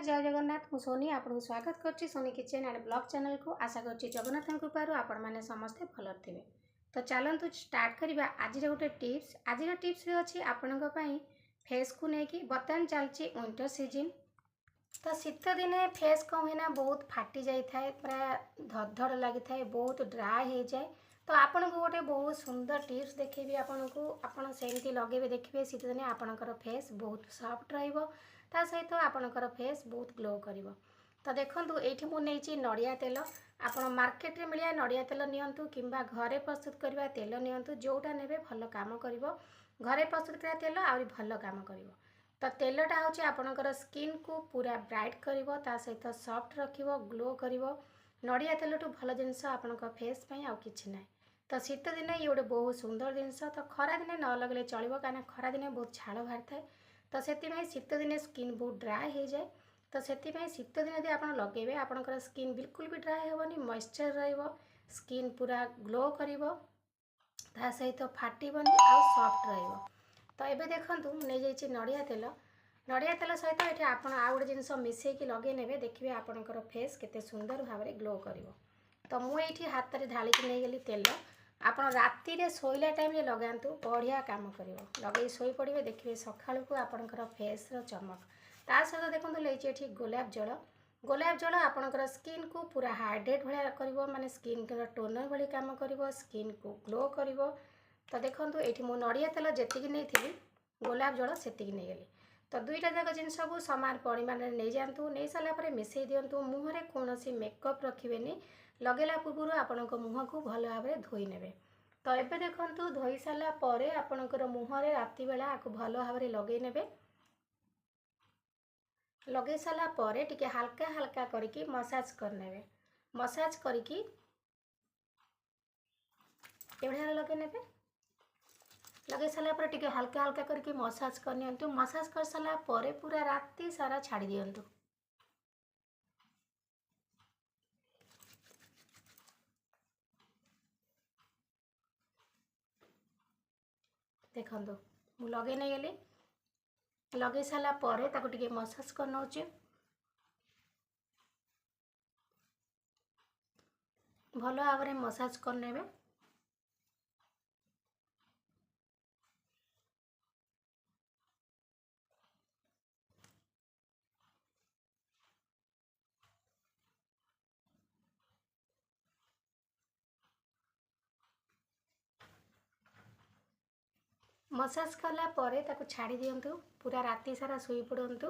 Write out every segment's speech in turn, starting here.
नमस्कार जय जगन्नाथ मु सोनी आपको स्वागत करछि Soni kitchen and blog channel को आशा करछि जगन्नाथ कृपारू आपण माने समस्ते भल थिबे। तो चलंतु स्टार्ट करिबा आज गोटे टिप्स। आज टिप्स रे अछि आपनक पई फेस को नेकी बर्तमान चलछि विंटर सीजन। तो शीत दिने फेस को होना बहुत फाटी जाई थाए पूरा धड़धड़ लगी थाए बहुत ड्राई हो जाए। तो आपन को गोटे बहुत सुंदर टिप्स देखेबी आपन को आपन सेमती लगेबे देखिबे शीत दिने आपनकर फेस बहुत सॉफ्ट रहइबो ता सहित आपनकर फेस बहुत ग्लो करिवो। तो देखंतु एठी मु नेछि नडिया तेल। आपन मार्केट रे मिलिया नडिया तेल नियंतु किंबा घरे प्रस्तुत करबा तेल नियंतु जोटा नेबे भलो काम करिवो। घरे प्रस्तुत करबा तेल आउरी भलो काम करिवो। तो तेलटा होछि आपनकर स्किन को पूरा ब्राइट करिवो ता सहित सॉफ्ट रखिवो ग्लो करिवो। नडिया तेलटू भलो जिंस आपनक फेस पई आउ किछि नै। तो शीत दिने ये गोटे बहुत सुंदर जिनस। तो खरा दिने न लगले चलिबो काना खरा दिने बहुत झाड़ बाहर थाए। तो सेति शीत दिने स्किन बहुत ड्राई हो जाए। तो सेति शीत दिन यदि आप लगेबे आपनकर स्किन बिल्कुल भी ड्राई हेबनी मॉइस्चर रहइबो स्किन पूरा ग्लो करिवो ता सहित फाटिबनी आ सॉफ्ट रहइबो। तो एबे देखंतु नै जाइछि नडिया तेल। नडिया तेल सहित एठी आपण आ गोटे जिनस मिसेई कि लगे नेबे देखिबे आपनकर फेस केते सुंदर भाबरे ग्लो करिवो। तो मु एठी हाथ रे ढाली कि नै गेली तेल। आपण राति रे सोइला टाइम रे लगांतु बढ़िया काम करिवो। लगे सोई पड़िबे देखिबे सखाळु को आपनकर फेस रो चमक। ता सहित देखंतु लेछि एठी गोलाप जल। गोलाप जल आपनकर स्किन को पूरा हाइड्रेट भलिया करिवो माने स्किन के टोनर भली काम करिवो स्किन को ग्लो करिवो। तो देखंतु एठी मु नडिया तेल जेतिकी नै थिली गोलाप जल सेतिकी नै गेली। तो दुईटा जाक जिनस को समान परिमाण रे नै जांतु नै साला परे मिसेई दियंतु। मुह रे कोनोसी मेकअप रखिबेनी लगेला पूर्व आपनक मुह को भलो भाबरे धोई नेबे। तो एबे देखंतु धोई साला परे आपनकर मुह रे राति बेला आकु भलो भाबरे लगेई नेबे। लगे साला परे टिके हल्का हल्का करके मसाज कर नेबे। मसाज करके एवढा लगे नेबे। लगे साला पर टिके हल्का हल्का करके मसाज कर नियंतु। मसाज कर साला परे पूरा राति सारा छाड़ी दियंतु। देखंतु मु लगे नै गेली। लगे साला परे ताको टिके मसाज कर नउची। भलो भाबरे मसाज कर नेबे। मसाज कला परे ताको छाड़ी दियंतु पूरा राति सारा सोई पड़ंतु।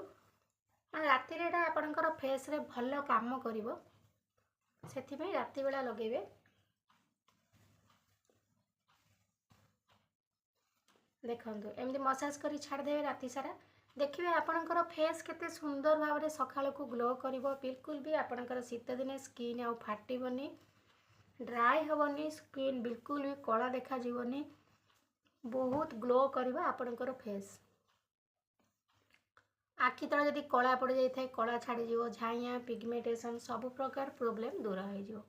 राति रे एटा आपनकर फेस रे भलो काम करिवो सेति में राति बेला लगेबे। देखंतु एमदी मसाज करी छाड़ देबे राति सारा देखिबे आपनकर फेस केते सुंदर भाबरे सखाळ को ग्लो करिवो। बिल्कुल भी आपनकर शीत दिने स्किन आ फाटिबनी ड्राई हेबनी स्किन बिल्कुल भी कला देखा जीवनी बहुत ग्लो करिवो आपनकर फेस। आखि तळ जदि कला पड़ जाई थाए कला छाड़ी जीवो झाइया पिगमेंटेशन सब प्रकार प्रॉब्लम दूर हो जीवो।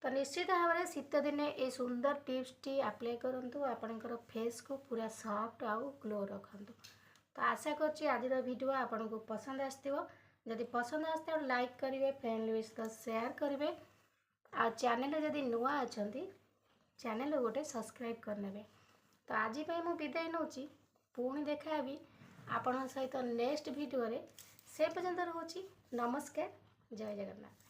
तो निश्चित भाव में शीत दिने ये सुंदर टिप्स टी अप्लाई करंतु आपनकर फेस को पूरा सॉफ्ट आउ ग्लो रखंतु। तो आशा करछि आज वीडियो आपन को पसंद आस्थिबो। जदि पसंद आस्थे लाइक करिवे फ्रेंड लिस्ट को शेयर करिवे आ चैनल जदि नुआ अछंती चैनल गोटे सब्सक्राइब करनेबे। तो आज मु विदाय नउची पुणी देखाबी आपण सहित नेक्स्ट वीडियो रे। से पर्यंत रहूची नमस्कार जय जगन्नाथ।